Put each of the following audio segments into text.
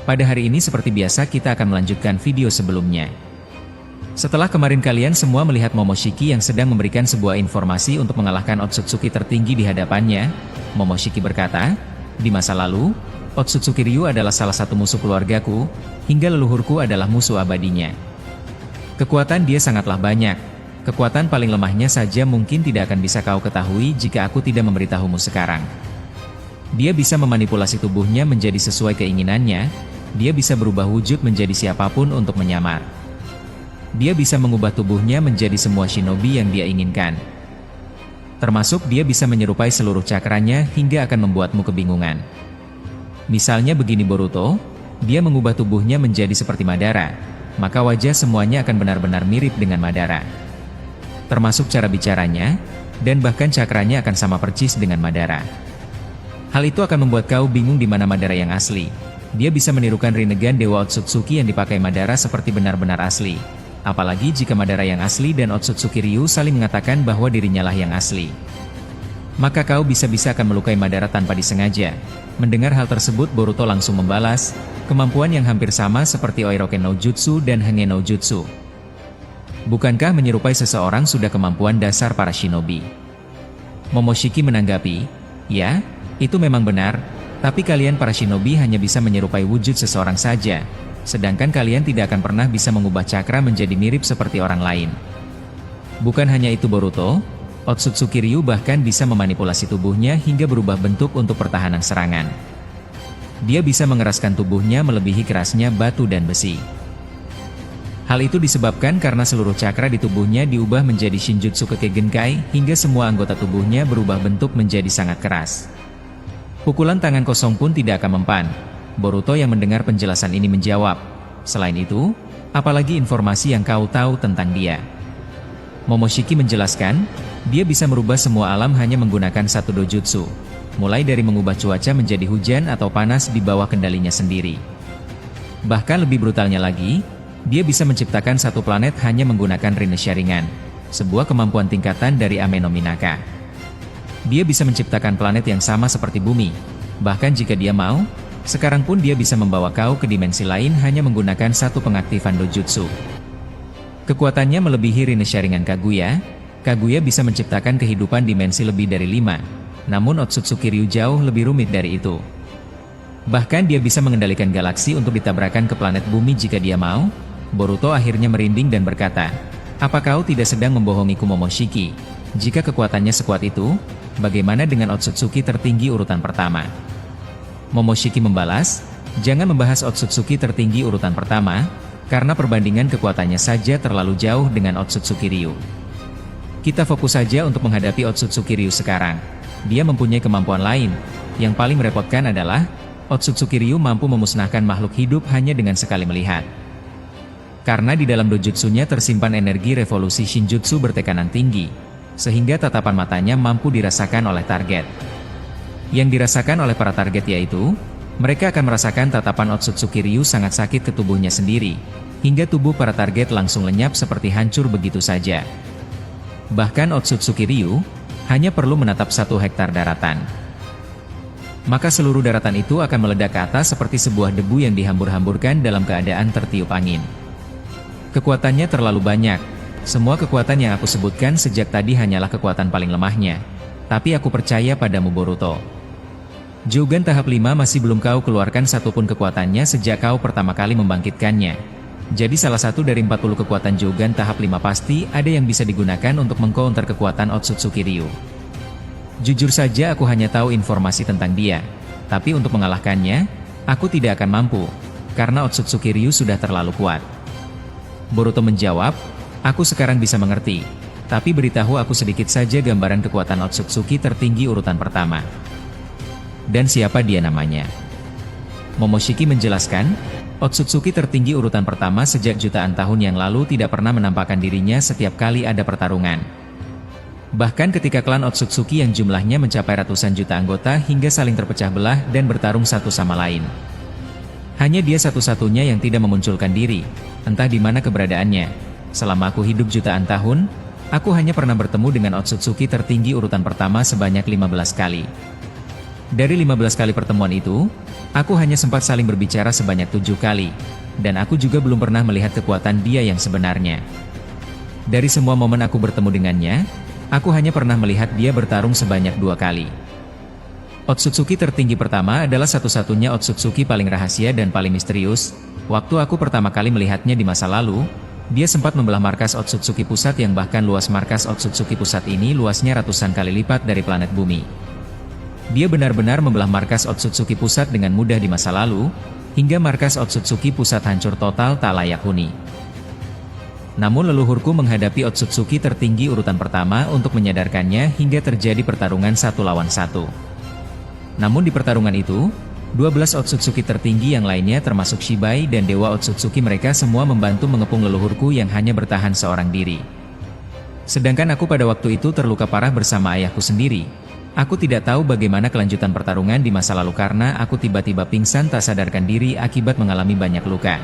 Pada hari ini seperti biasa kita akan melanjutkan video sebelumnya. Setelah kemarin kalian semua melihat Momoshiki yang sedang memberikan sebuah informasi untuk mengalahkan Otsutsuki tertinggi di hadapannya, Momoshiki berkata, "Di masa lalu, Otsutsuki Ryu adalah salah satu musuh keluargaku, hingga leluhurku adalah musuh abadinya. Kekuatan dia sangatlah banyak. Kekuatan paling lemahnya saja mungkin tidak akan bisa kau ketahui jika aku tidak memberitahumu sekarang. Dia bisa memanipulasi tubuhnya menjadi sesuai keinginannya, dia bisa berubah wujud menjadi siapapun untuk menyamar. Dia bisa mengubah tubuhnya menjadi semua shinobi yang dia inginkan. Termasuk dia bisa menyerupai seluruh cakranya hingga akan membuatmu kebingungan. Misalnya begini Boruto, dia mengubah tubuhnya menjadi seperti Madara, maka wajah semuanya akan benar-benar mirip dengan Madara. Termasuk cara bicaranya, dan bahkan cakranya akan sama persis dengan Madara. Hal itu akan membuat kau bingung di mana Madara yang asli. Dia bisa menirukan Rinnegan Dewa Otsutsuki yang dipakai Madara seperti benar-benar asli. Apalagi jika Madara yang asli dan Otsutsuki Ryu saling mengatakan bahwa dirinya lah yang asli. Maka kau bisa-bisa akan melukai Madara tanpa disengaja." Mendengar hal tersebut Boruto langsung membalas, kemampuan yang hampir sama seperti Oiroken no Jutsu dan Henge no Jutsu. Bukankah menyerupai seseorang sudah kemampuan dasar para shinobi? Momoshiki menanggapi, "Ya, itu memang benar. Tapi kalian para shinobi hanya bisa menyerupai wujud seseorang saja, sedangkan kalian tidak akan pernah bisa mengubah cakra menjadi mirip seperti orang lain. Bukan hanya itu Boruto, Otsutsuki Ryu bahkan bisa memanipulasi tubuhnya hingga berubah bentuk untuk pertahanan serangan. Dia bisa mengeraskan tubuhnya melebihi kerasnya batu dan besi. Hal itu disebabkan karena seluruh cakra di tubuhnya diubah menjadi Shinjutsu Keke Genkai hingga semua anggota tubuhnya berubah bentuk menjadi sangat keras. Pukulan tangan kosong pun tidak akan mempan." Boruto yang mendengar penjelasan ini menjawab, "Selain itu, apalagi informasi yang kau tahu tentang dia?" Momoshiki menjelaskan, dia bisa merubah semua alam hanya menggunakan satu dojutsu, mulai dari mengubah cuaca menjadi hujan atau panas di bawah kendalinya sendiri. Bahkan lebih brutalnya lagi, dia bisa menciptakan satu planet hanya menggunakan Rinne Sharingan, sebuah kemampuan tingkatan dari Ame no Minaka. Dia bisa menciptakan planet yang sama seperti bumi. Bahkan jika dia mau, sekarang pun dia bisa membawa kau ke dimensi lain hanya menggunakan satu pengaktifan dojutsu. Kekuatannya melebihi Rinne Sharingan Kaguya. Kaguya bisa menciptakan kehidupan dimensi lebih dari 5, namun Otsutsuki Ryu jauh lebih rumit dari itu. Bahkan dia bisa mengendalikan galaksi untuk ditabrakan ke planet bumi jika dia mau. Boruto akhirnya merinding dan berkata, "Apa kau tidak sedang membohongiku Momoshiki? Jika kekuatannya sekuat itu, bagaimana dengan Otsutsuki tertinggi urutan pertama?" Momoshiki membalas, "Jangan membahas Otsutsuki tertinggi urutan pertama, karena perbandingan kekuatannya saja terlalu jauh dengan Otsutsuki Ryu. Kita fokus saja untuk menghadapi Otsutsuki Ryu sekarang. Dia mempunyai kemampuan lain. Yang paling merepotkan adalah, Otsutsuki Ryu mampu memusnahkan makhluk hidup hanya dengan sekali melihat. Karena di dalam dojutsunya tersimpan energi revolusi Shinjutsu bertekanan tinggi, sehingga tatapan matanya mampu dirasakan oleh target. Yang dirasakan oleh para target yaitu, mereka akan merasakan tatapan Otsutsuki Ryu sangat sakit ke tubuhnya sendiri, hingga tubuh para target langsung lenyap seperti hancur begitu saja. Bahkan Otsutsuki Ryu hanya perlu menatap 1 hektar daratan. Maka seluruh daratan itu akan meledak ke atas seperti sebuah debu yang dihambur-hamburkan dalam keadaan tertiup angin. Kekuatannya terlalu banyak. Semua kekuatan yang aku sebutkan sejak tadi hanyalah kekuatan paling lemahnya. Tapi aku percaya padamu Boruto. Jougan tahap 5 masih belum kau keluarkan satupun kekuatannya sejak kau pertama kali membangkitkannya. Jadi salah satu dari 40 kekuatan Jougan tahap 5 pasti ada yang bisa digunakan untuk mengcounter kekuatan Otsutsuki Ryu. Jujur saja aku hanya tahu informasi tentang dia. Tapi untuk mengalahkannya, aku tidak akan mampu. Karena Otsutsuki Ryu sudah terlalu kuat." Boruto menjawab, "Aku sekarang bisa mengerti. Tapi beritahu aku sedikit saja gambaran kekuatan Otsutsuki tertinggi urutan pertama. Dan siapa dia namanya?" Momoshiki menjelaskan, Otsutsuki tertinggi urutan pertama sejak jutaan tahun yang lalu tidak pernah menampakkan dirinya setiap kali ada pertarungan. Bahkan ketika klan Otsutsuki yang jumlahnya mencapai ratusan juta anggota hingga saling terpecah belah dan bertarung satu sama lain. Hanya dia satu-satunya yang tidak memunculkan diri, entah di mana keberadaannya. Selama aku hidup jutaan tahun, aku hanya pernah bertemu dengan Otsutsuki tertinggi urutan pertama sebanyak 15 kali. Dari 15 kali pertemuan itu, aku hanya sempat saling berbicara sebanyak 7 kali, dan aku juga belum pernah melihat kekuatan dia yang sebenarnya. Dari semua momen aku bertemu dengannya, aku hanya pernah melihat dia bertarung sebanyak 2 kali. Otsutsuki tertinggi pertama adalah satu-satunya Otsutsuki paling rahasia dan paling misterius. Waktu aku pertama kali melihatnya di masa lalu, dia sempat membelah markas Otsutsuki Pusat yang bahkan luas markas Otsutsuki Pusat ini luasnya ratusan kali lipat dari planet bumi. Dia benar-benar membelah markas Otsutsuki Pusat dengan mudah di masa lalu, hingga markas Otsutsuki Pusat hancur total tak layak huni. Namun leluhurku menghadapi Otsutsuki tertinggi urutan pertama untuk menyadarkannya hingga terjadi pertarungan 1 lawan 1. Namun di pertarungan itu, 12 Otsutsuki tertinggi yang lainnya termasuk Shibai dan Dewa Otsutsuki mereka semua membantu mengepung leluhurku yang hanya bertahan seorang diri. Sedangkan aku pada waktu itu terluka parah bersama ayahku sendiri. Aku tidak tahu bagaimana kelanjutan pertarungan di masa lalu karena aku tiba-tiba pingsan tak sadarkan diri akibat mengalami banyak luka.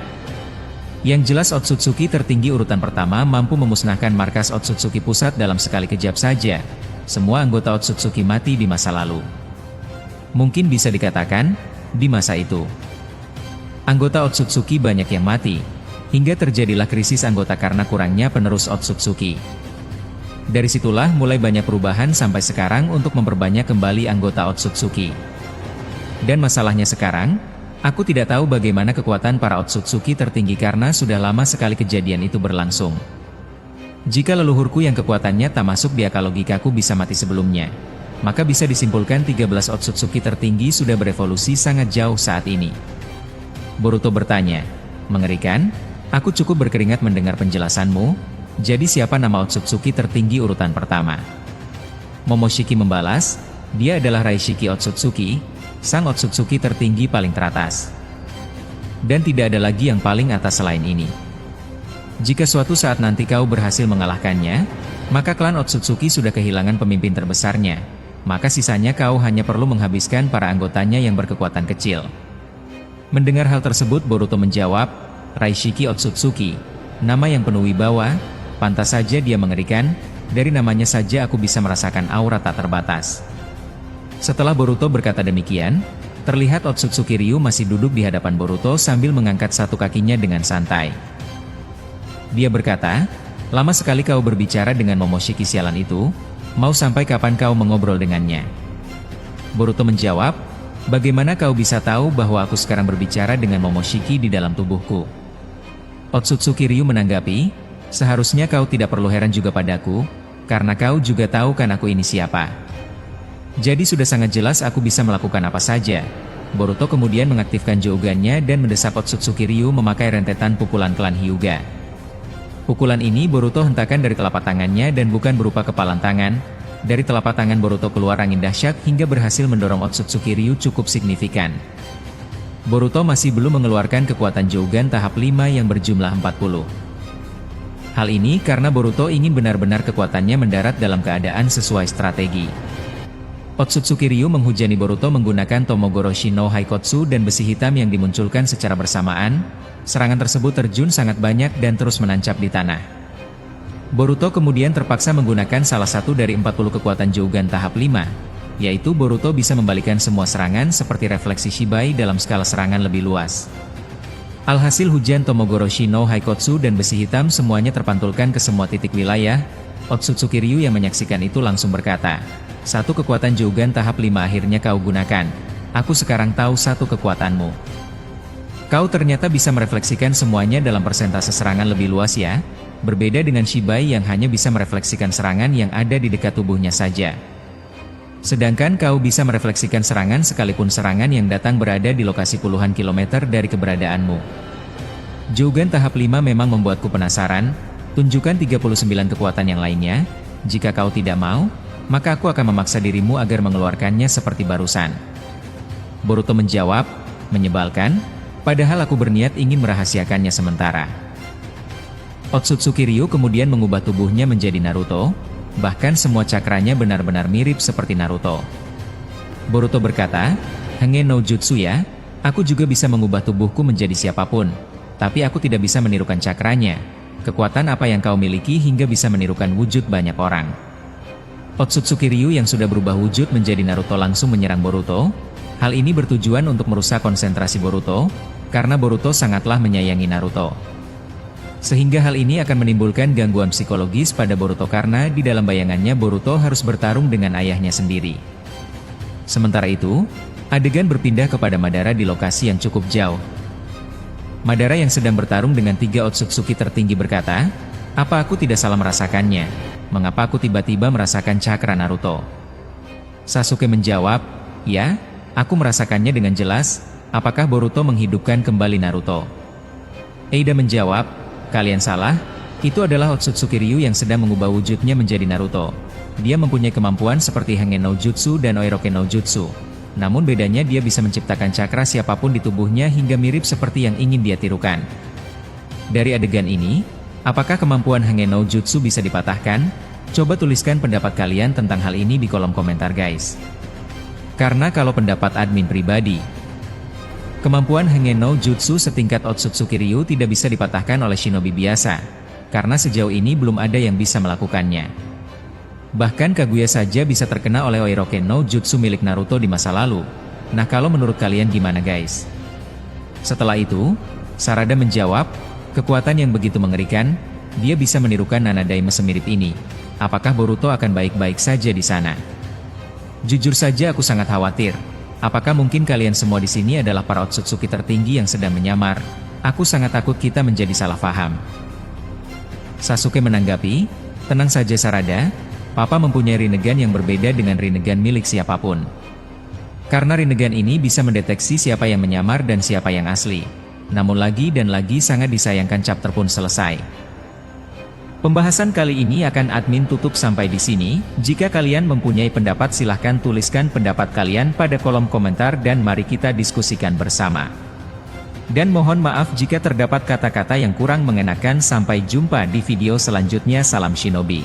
Yang jelas Otsutsuki tertinggi urutan pertama mampu memusnahkan markas Otsutsuki Pusat dalam sekali kejap saja. Semua anggota Otsutsuki mati di masa lalu. Mungkin bisa dikatakan, di masa itu, anggota Otsutsuki banyak yang mati, hingga terjadilah krisis anggota karena kurangnya penerus Otsutsuki. Dari situlah mulai banyak perubahan sampai sekarang untuk memperbanyak kembali anggota Otsutsuki. Dan masalahnya sekarang, aku tidak tahu bagaimana kekuatan para Otsutsuki tertinggi karena sudah lama sekali kejadian itu berlangsung. Jika leluhurku yang kekuatannya tak masuk di akal logikaku bisa mati sebelumnya, maka bisa disimpulkan 13 Otsutsuki tertinggi sudah berevolusi sangat jauh saat ini. Boruto bertanya, "Mengerikan? Aku cukup berkeringat mendengar penjelasanmu. Jadi siapa nama Otsutsuki tertinggi urutan pertama?" Momoshiki membalas, "Dia adalah Raishiki Otsutsuki, sang Otsutsuki tertinggi paling teratas. Dan tidak ada lagi yang paling atas selain ini. Jika suatu saat nanti kau berhasil mengalahkannya, maka klan Otsutsuki sudah kehilangan pemimpin terbesarnya, maka sisanya kau hanya perlu menghabiskan para anggotanya yang berkekuatan kecil." Mendengar hal tersebut Boruto menjawab, "Raishiki Otsutsuki, nama yang penuh wibawa. Pantas saja dia mengerikan, dari namanya saja aku bisa merasakan aura tak terbatas." Setelah Boruto berkata demikian, terlihat Otsutsuki Ryu masih duduk di hadapan Boruto sambil mengangkat satu kakinya dengan santai. Dia berkata, "Lama sekali kau berbicara dengan Momoshiki sialan itu, mau sampai kapan kau mengobrol dengannya?" Boruto menjawab, "Bagaimana kau bisa tahu bahwa aku sekarang berbicara dengan Momoshiki di dalam tubuhku?" Otsutsuki Ryu menanggapi, "Seharusnya kau tidak perlu heran juga padaku, karena kau juga tahu kan aku ini siapa. Jadi sudah sangat jelas aku bisa melakukan apa saja." Boruto kemudian mengaktifkan Jougannya dan mendesak Otsutsuki Ryu memakai rentetan pukulan klan Hyuga. Pukulan ini Boruto hentakan dari telapak tangannya dan bukan berupa kepalan tangan. Dari telapak tangan Boruto keluar angin dahsyat hingga berhasil mendorong Otsutsuki Ryu cukup signifikan. Boruto masih belum mengeluarkan kekuatan Jougan tahap 5 yang berjumlah 40. Hal ini karena Boruto ingin benar-benar kekuatannya mendarat dalam keadaan sesuai strategi. Otsutsuki Ryu menghujani Boruto menggunakan Tomogoroshi no Haikotsu dan besi hitam yang dimunculkan secara bersamaan. Serangan tersebut terjun sangat banyak dan terus menancap di tanah. Boruto kemudian terpaksa menggunakan salah satu dari 40 kekuatan Jougan tahap 5, yaitu Boruto bisa membalikan semua serangan seperti refleksi Shibai dalam skala serangan lebih luas. Alhasil hujan Tomogoroshi no Haikotsu dan besi hitam semuanya terpantulkan ke semua titik wilayah. Otsutsuki Ryu yang menyaksikan itu langsung berkata, "Satu kekuatan Jougan tahap 5 akhirnya kau gunakan. Aku sekarang tahu satu kekuatanmu. Kau ternyata bisa merefleksikan semuanya dalam persentase serangan lebih luas ya, berbeda dengan Shibai yang hanya bisa merefleksikan serangan yang ada di dekat tubuhnya saja. Sedangkan kau bisa merefleksikan serangan sekalipun serangan yang datang berada di lokasi puluhan kilometer dari keberadaanmu. Jougan tahap 5 memang membuatku penasaran, tunjukkan 39 kekuatan yang lainnya, jika kau tidak mau, maka aku akan memaksa dirimu agar mengeluarkannya seperti barusan." Boruto menjawab, "Menyebalkan, padahal aku berniat ingin merahasiakannya sementara." Otsutsuki Ryu kemudian mengubah tubuhnya menjadi Naruto, bahkan semua cakranya benar-benar mirip seperti Naruto. Boruto berkata, "Henge no Jutsu ya, aku juga bisa mengubah tubuhku menjadi siapapun, tapi aku tidak bisa menirukan cakranya. Kekuatan apa yang kau miliki hingga bisa menirukan wujud banyak orang?" Otsutsuki Ryu yang sudah berubah wujud menjadi Naruto langsung menyerang Boruto. Hal ini bertujuan untuk merusak konsentrasi Boruto, karena Boruto sangatlah menyayangi Naruto. Sehingga hal ini akan menimbulkan gangguan psikologis pada Boruto karena di dalam bayangannya Boruto harus bertarung dengan ayahnya sendiri. Sementara itu, adegan berpindah kepada Madara di lokasi yang cukup jauh. Madara yang sedang bertarung dengan 3 Otsutsuki tertinggi berkata, "Apa aku tidak salah merasakannya? Mengapa aku tiba-tiba merasakan cakra Naruto?" Sasuke menjawab, "Ya, aku merasakannya dengan jelas. Apakah Boruto menghidupkan kembali Naruto?" Eida menjawab, "Kalian salah, itu adalah Otsutsuki Ryu yang sedang mengubah wujudnya menjadi Naruto. Dia mempunyai kemampuan seperti Hangen no Jutsu dan Oiroken no Jutsu. Namun bedanya dia bisa menciptakan cakra siapapun di tubuhnya hingga mirip seperti yang ingin dia tirukan." Dari adegan ini, apakah kemampuan Hangen no Jutsu bisa dipatahkan? Coba tuliskan pendapat kalian tentang hal ini di kolom komentar guys. Karena kalau pendapat admin pribadi, kemampuan Hangen no Jutsu setingkat Otsutsuki Ryu tidak bisa dipatahkan oleh shinobi biasa, karena sejauh ini belum ada yang bisa melakukannya. Bahkan Kaguya saja bisa terkena oleh Oiroken no Jutsu milik Naruto di masa lalu. Nah kalau menurut kalian gimana guys? Setelah itu, Sarada menjawab, "Kekuatan yang begitu mengerikan, dia bisa menirukan Nanadaime semirip ini. Apakah Boruto akan baik-baik saja di sana? Jujur saja aku sangat khawatir. Apakah mungkin kalian semua di sini adalah para Otsutsuki tertinggi yang sedang menyamar? Aku sangat takut kita menjadi salah paham." Sasuke menanggapi, "Tenang saja Sarada, Papa mempunyai Rinnegan yang berbeda dengan Rinnegan milik siapapun. Karena Rinnegan ini bisa mendeteksi siapa yang menyamar dan siapa yang asli. Namun lagi dan lagi sangat disayangkan chapter pun selesai." Pembahasan kali ini akan admin tutup sampai di sini. Jika kalian mempunyai pendapat silahkan tuliskan pendapat kalian pada kolom komentar dan mari kita diskusikan bersama. Dan mohon maaf jika terdapat kata-kata yang kurang mengenakan. Sampai jumpa di video selanjutnya. Salam Shinobi.